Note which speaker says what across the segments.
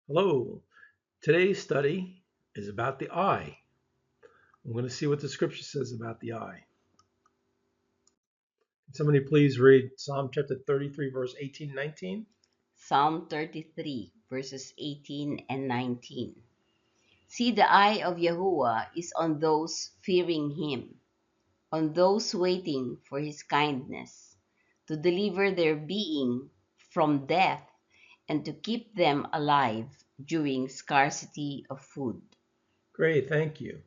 Speaker 1: Hello. Today's study is about the eye. I'm going to see what the scripture says about the eye. Can somebody please read Psalm chapter 33, verse 18 and 19?
Speaker 2: Psalm 33, verses 18 and 19. See, the eye of Yahuwah is on those fearing him, on those waiting for his kindness, to deliver their being from death and to keep them alive during scarcity of food.
Speaker 1: Great, thank you.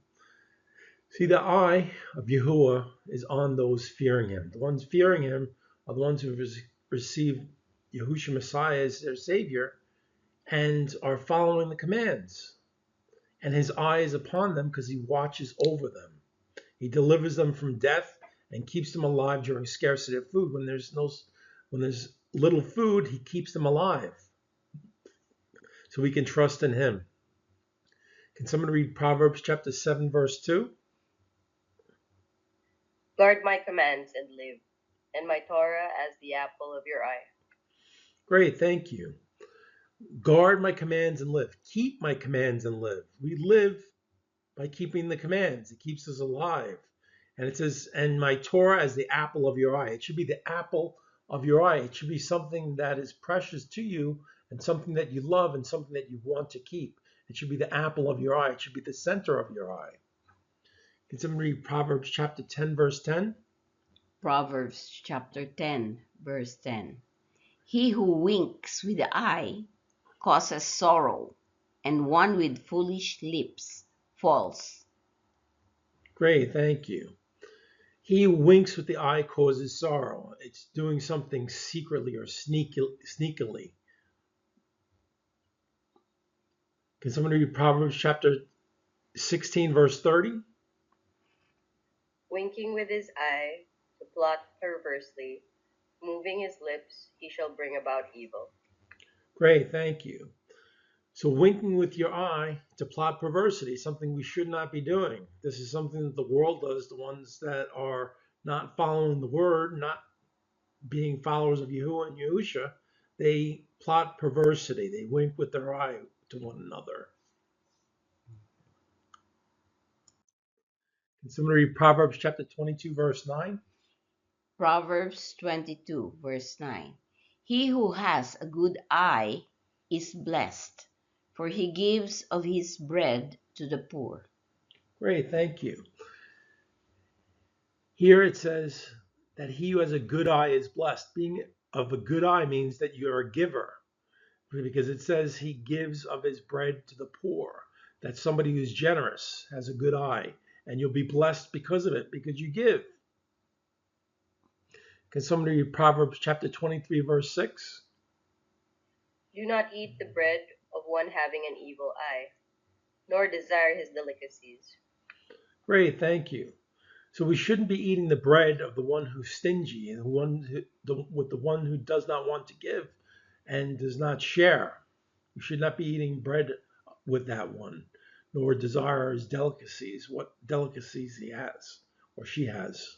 Speaker 1: See, the eye of Yahuwah is on those fearing him. The ones fearing him are the ones who received Yahushua Messiah as their Savior and are following the commands. And his eye is upon them because he watches over them. He delivers them from death and keeps them alive during scarcity of food. When there's little food, he keeps them alive. So we can trust in him. Can someone read Proverbs chapter 7, verse 2?
Speaker 3: Guard my commands and live, and my Torah as the apple of your eye.
Speaker 1: Great, thank you. Guard my commands and live. Keep my commands and live. We live by keeping the commands. It keeps us alive. And it says, and my Torah as the apple of your eye. It should be the apple of your eye. It should be something that is precious to you and something that you love and something that you want to keep. It should be the apple of your eye. It should be the center of your eye. Can someone read Proverbs chapter 10, verse 10?
Speaker 2: Proverbs chapter 10, verse 10. He who winks with the eye causes sorrow, and one with foolish lips falls.
Speaker 1: Great, thank you. He who winks with the eye causes sorrow. It's doing something secretly or sneakily. Can someone read Proverbs chapter 16, verse 30?
Speaker 3: Winking with his eye to plot perversely, moving his lips, he shall bring about evil.
Speaker 1: Great, thank you. So winking with your eye to plot perversity, something we should not be doing. This is something that the world does, the ones that are not following the word, not being followers of Yahuwah and Yahusha, they plot perversity. They wink with their eye to one another. Can someone read Proverbs chapter 22, verse 9?
Speaker 2: Proverbs 22, verse 9. He who has a good eye is blessed, for he gives of his bread to the poor.
Speaker 1: Great, thank you. Here it says that he who has a good eye is blessed. Being of a good eye means that you're a giver, because it says he gives of his bread to the poor. That's somebody who's generous, has a good eye, and you'll be blessed because of it, because you give. Can somebody read Proverbs chapter 23, verse 6?
Speaker 3: Do not eat the bread of one having an evil eye, nor desire his delicacies.
Speaker 1: Great, thank you. So we shouldn't be eating the bread of the one who's stingy and with the one who does not want to give and does not share. We should not be eating bread with that one, nor desire his delicacies, what delicacies he has or she has.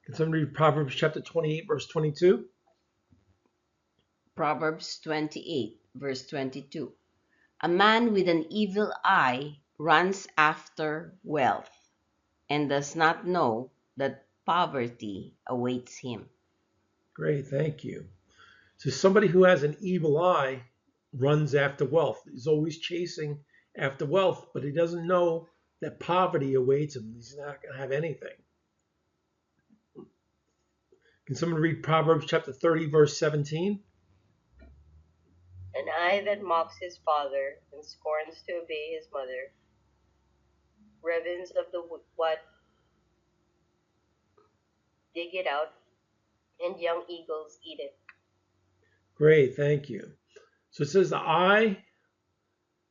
Speaker 1: Can somebody read Proverbs chapter 28, verse 22?
Speaker 2: Proverbs 28, verse 22. A man with an evil eye runs after wealth and does not know that poverty awaits him.
Speaker 1: Great, thank you. So somebody who has an evil eye runs after wealth. He's always chasing after wealth, but he doesn't know that poverty awaits him. He's not going to have anything. Can someone read Proverbs chapter 30, verse 17?
Speaker 3: An eye that mocks his father and scorns to obey his mother, ravens of the what dig it out, and young eagles eat it.
Speaker 1: Great, thank you. So it says the eye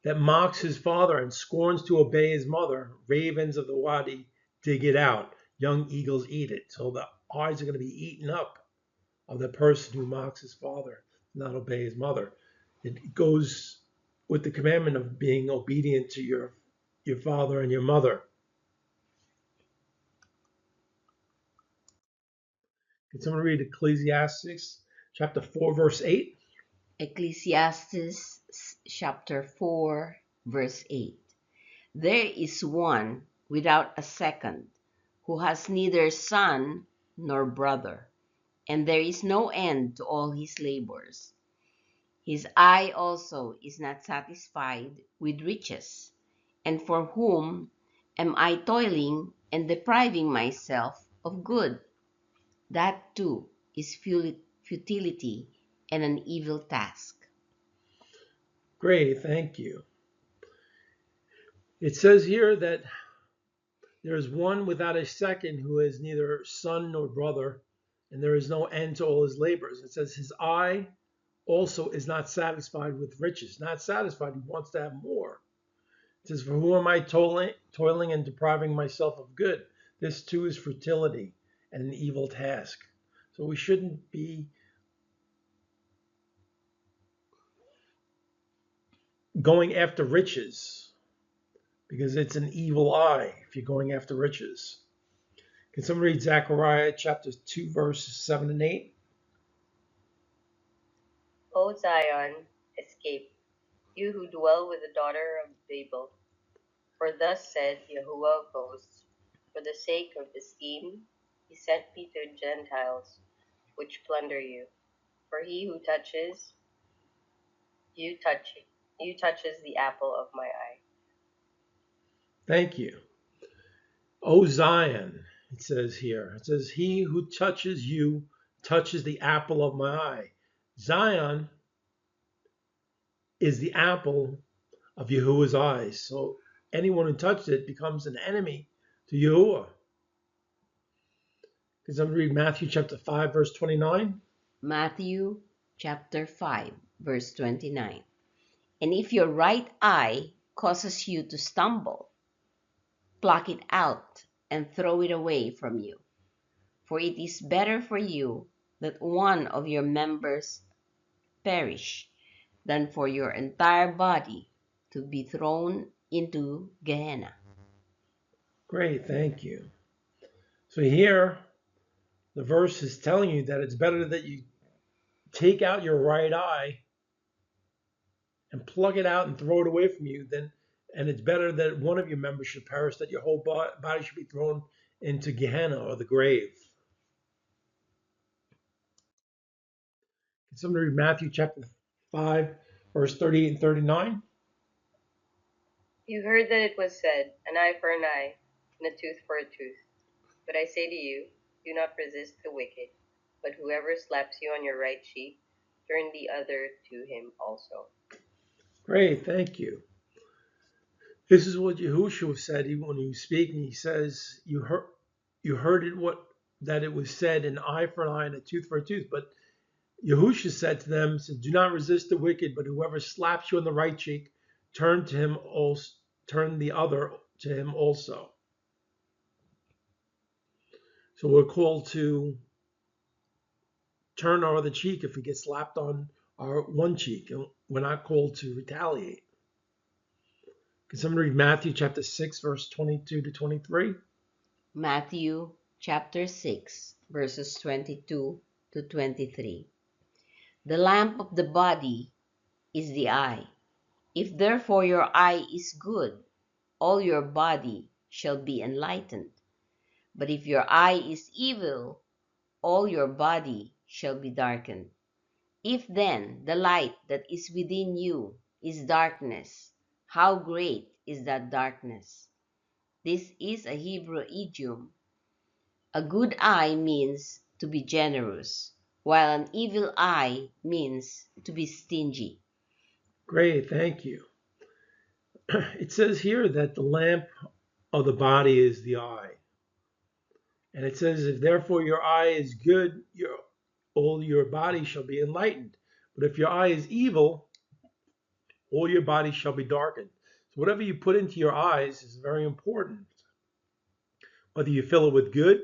Speaker 1: that mocks his father and scorns to obey his mother, ravens of the wadi dig it out, young eagles eat it. So the eyes are going to be eaten up of the person who mocks his father, not obey his mother. It goes with the commandment of being obedient to your father and your mother. Can someone read Ecclesiastes chapter 4, verse 8?
Speaker 2: Ecclesiastes chapter 4, verse 8. There is one without a second, who has neither son nor brother, and there is no end to all his labors. His eye also is not satisfied with riches, and for whom am I toiling and depriving myself of good? That too is futility and an evil task.
Speaker 1: Great, thank you. It says here that there is one without a second who has neither son nor brother, and there is no end to all his labors. It says his eye also is not satisfied with riches. Not satisfied, he wants to have more. It says, for whom am I toiling and depriving myself of good? This too is futility and an evil task. So we shouldn't be going after riches because it's an evil eye if you're going after riches. Can someone read Zechariah chapter 2, verses 7 and 8?
Speaker 3: O Zion, escape, you who dwell with the daughter of Babel. For thus said Yahuwah of hosts, for the sake of the scheme he sent me to Gentiles, which plunder you. For he who touches you touches the apple of my eye.
Speaker 1: Thank you. O Zion, it says here. It says, he who touches you touches the apple of my eye. Zion is the apple of Yahuwah's eyes. So anyone who touches it becomes an enemy to Yahuwah. Can someone read Matthew chapter 5, verse 29?
Speaker 2: Matthew chapter 5, verse 29. And if your right eye causes you to stumble, pluck it out and throw it away from you. For it is better for you that one of your members perish than for your entire body to be thrown into Gehenna.
Speaker 1: Great, thank you. So here, the verse is telling you that it's better that you take out your right eye and pluck it out and throw it away from you and it's better that one of your members should perish, that your whole body should be thrown into Gehenna or the grave. Can somebody read Matthew chapter 5, verse 38 and 39?
Speaker 3: You heard that it was said, an eye for an eye, and a tooth for a tooth. But I say to you, do not resist the wicked, but whoever slaps you on your right cheek, turn the other to him also.
Speaker 1: Great, thank you. This is what Yahushua said when he was speaking. He says, you heard that it was said, an eye for an eye and a tooth for a tooth. But Yahushua said to them, do not resist the wicked, but whoever slaps you on the right cheek, turn the other to him also. So we're called to turn our other cheek if we get slapped on our one cheek, and we're not called to retaliate. Can someone read Matthew chapter 6, verse 22 to 23?
Speaker 2: Matthew chapter 6, verses 22 to 23. The lamp of the body is the eye. If therefore your eye is good, all your body shall be enlightened. But if your eye is evil, all your body shall be darkened. If then the light that is within you is darkness, how great is that darkness? This is a Hebrew idiom. A good eye means to be generous, while an evil eye means to be stingy.
Speaker 1: Great, thank you. It says here that the lamp of the body is the eye. And it says, if therefore your eye is good, all your body shall be enlightened. But if your eye is evil, all your body shall be darkened. So whatever you put into your eyes is very important. Whether you fill it with good,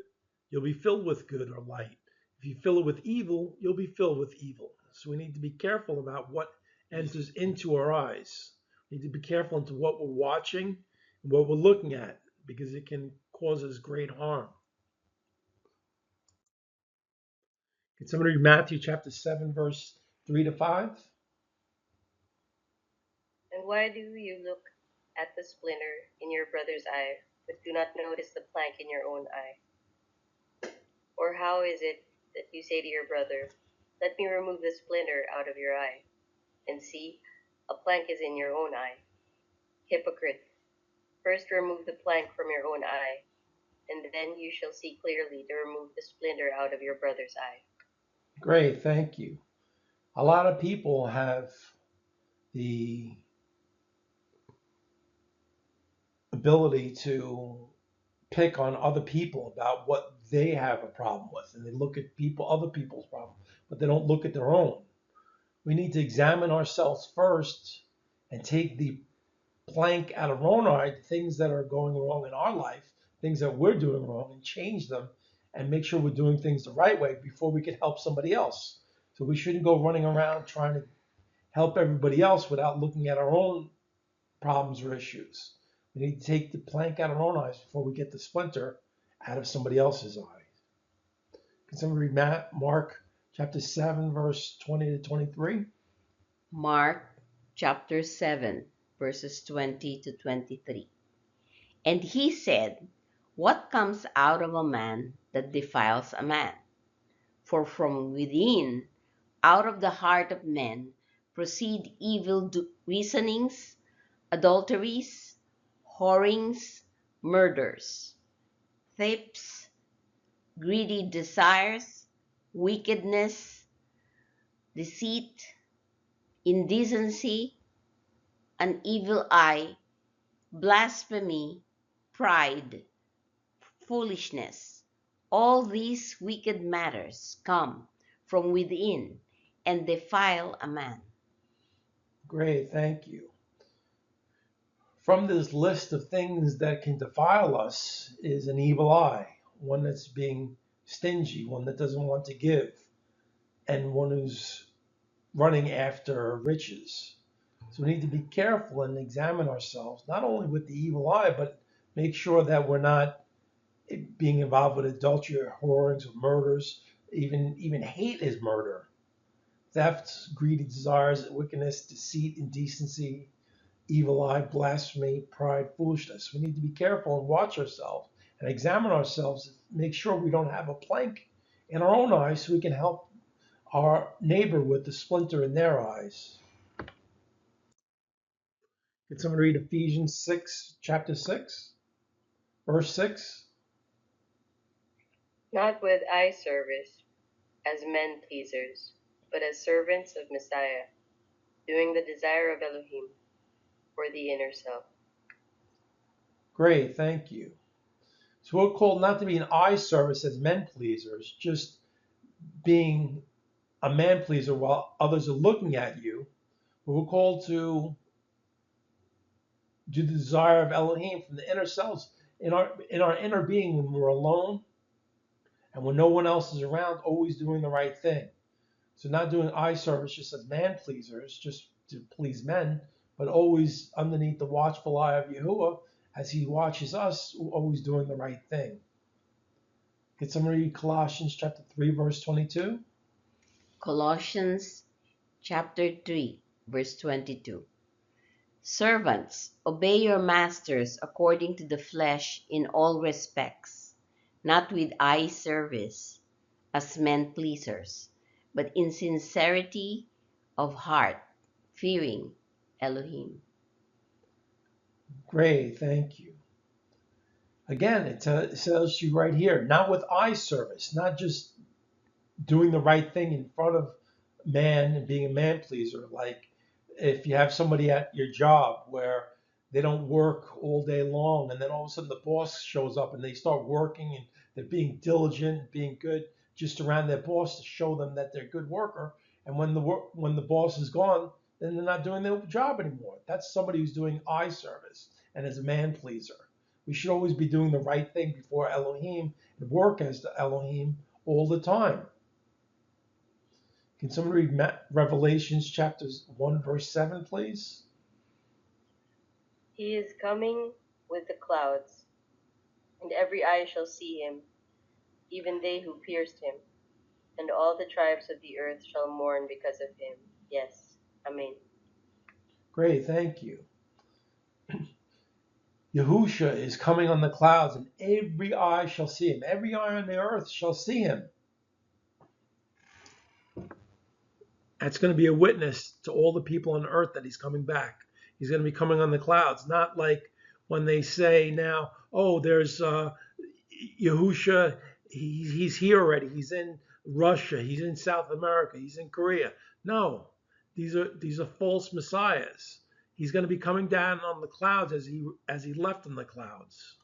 Speaker 1: you'll be filled with good or light. If you fill it with evil, you'll be filled with evil. So we need to be careful about what enters into our eyes. We need to be careful into what we're watching and what we're looking at, because it can cause us great harm. Can somebody read Matthew chapter 7, verse 3 to 5?
Speaker 3: And why do you look at the splinter in your brother's eye, but do not notice the plank in your own eye? Or how is it that you say to your brother, let me remove the splinter out of your eye, and see, a plank is in your own eye? Hypocrite, first remove the plank from your own eye, and then you shall see clearly to remove the splinter out of your brother's eye.
Speaker 1: Great, thank you. A lot of people have the ability to pick on other people about what they have a problem with, and they look at other people's problems, but they don't look at their own. We need to examine ourselves first and take the plank out of our own eye, things that are going wrong in our life, things that we're doing wrong, and change them and make sure we're doing things the right way before we can help somebody else. So we shouldn't go running around trying to help everybody else without looking at our own problems or issues. We need to take the plank out of our own eyes before we get the splinter out of somebody else's eye. Can somebody read Mark chapter 7, verse 20 to 23?
Speaker 2: Mark chapter 7, verses 20 to 23. And he said, what comes out of a man that defiles a man? For from within, out of the heart of men, proceed evil reasonings, adulteries, whorings, murders, thefts, greedy desires, wickedness, deceit, indecency, an evil eye, blasphemy, pride, foolishness. All these wicked matters come from within and defile a man.
Speaker 1: Great, thank you. From this list of things that can defile us is an evil eye, one that's being stingy, one that doesn't want to give, and one who's running after riches. So we need to be careful and examine ourselves, not only with the evil eye, but make sure that we're not being involved with adultery or whorings or murders. Even hate is murder. Theft, greedy desires, wickedness, deceit, indecency, evil eye, blasphemy, pride, foolishness. We need to be careful and watch ourselves and examine ourselves, make sure we don't have a plank in our own eyes so we can help our neighbor with the splinter in their eyes. Can someone read Ephesians 6, chapter 6, verse 6?
Speaker 3: Not with eye service as men pleasers, but as servants of Messiah, doing the desire of Elohim for the inner self.
Speaker 1: Great, thank you. So we're called not to be an eye service as men pleasers, just being a man pleaser while others are looking at you. But we're called to do the desire of Elohim from the inner selves, in our inner being, when we're alone and when no one else is around, always doing the right thing. So not doing eye service just as man pleasers, just to please men, but always underneath the watchful eye of Yahuwah as he watches us, always doing the right thing. Can somebody read Colossians chapter 3, verse 22?
Speaker 2: Colossians chapter 3, verse 22. Servants, obey your masters according to the flesh in all respects, not with eye service as men pleasers, but in sincerity of heart, fearing Elohim.
Speaker 1: Great, thank you. Again, it tells you right here, not with eye service, not just doing the right thing in front of man and being a man pleaser. Like if you have somebody at your job where they don't work all day long, and then all of a sudden the boss shows up and they start working and they're being diligent, being good, just around their boss to show them that they're a good worker. And when the boss is gone, then they're not doing their job anymore. That's somebody who's doing eye service and is a man pleaser. We should always be doing the right thing before Elohim and work as the Elohim all the time. Can someone read Revelations chapters 1, verse 7, please?
Speaker 3: He is coming with the clouds, and every eye shall see him, even they who pierced him, and all the tribes of the earth shall mourn because of him. Yes, Amen.
Speaker 1: Great, thank you. Yahusha is coming on the clouds, and every eye shall see him. Every eye on the earth shall see him. That's going to be a witness to all the people on earth that he's coming back. He's going to be coming on the clouds, not like when they say now, oh, there's Yahusha, he's here already. He's in Russia. He's in South America. He's in Korea. No, these are false messiahs. He's going to be coming down on the clouds as he left in the clouds.